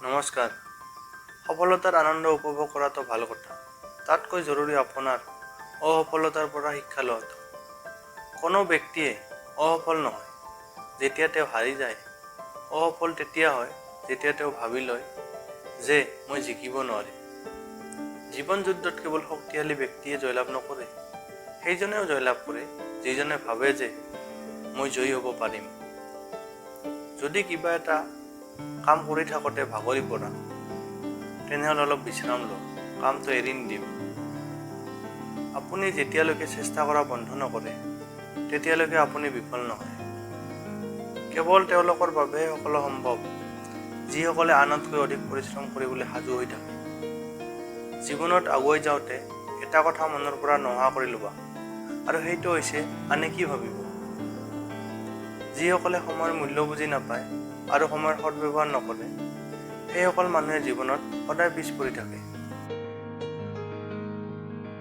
নমস্কাৰ। সফলতাৰ আনন্দ উপভোগ কৰাটো ভাল কথা। তাতকৈ জৰুৰী আপোনাৰ অসফলতাৰ পৰা শিক্ষা লোৱাটো। কোনো ব্যক্তিয়ে অসফল নহয় যেতিয়া তেওঁ হাৰি যায়। অসফল তেতিয়া হয় যেতিয়া তেওঁ ভাবি লয় যে মই জিকিব নোৱাৰিম। জীৱন যুদ্ধত কেৱল শক্তিশালী ব্যক্তিয়ে জয়লাভ নকৰে, সেইজনেও জয়লাভ কৰে যিজনে ভাবে যে মই জয়ী হ'ব পাৰিম। যদি কিবা এটা কাম কৰি থাকোঁতে ভাগৰি পৰা, তেনেহ'লে অলপ বিশ্ৰাম লওক, কামটো এৰি নিদিব। আপুনি যেতিয়ালৈকে চেষ্টা কৰা বন্ধ নকৰে, তেতিয়ালৈকে আপুনি বিফল নহয়। কেৱল তেওঁলোকৰ বাবেহে সকলো সম্ভৱ যিসকলে আনতকৈ অধিক পৰিশ্ৰম কৰিবলৈ সাজু হৈ থাকে। জীৱনত আগুৱাই যাওঁতে এটা কথা মনৰ পৰা নোহোৱা কৰি ল'বা, আৰু সেইটো হৈছে আনে কি ভাবিব। যিসকলে সময়ৰ মূল্য বুজি নাপায় আৰু সময়ৰ সদব্যৱহাৰ নকৰে, সেইসকল মানুহে জীৱনত সদায় পিছ পৰি থাকে।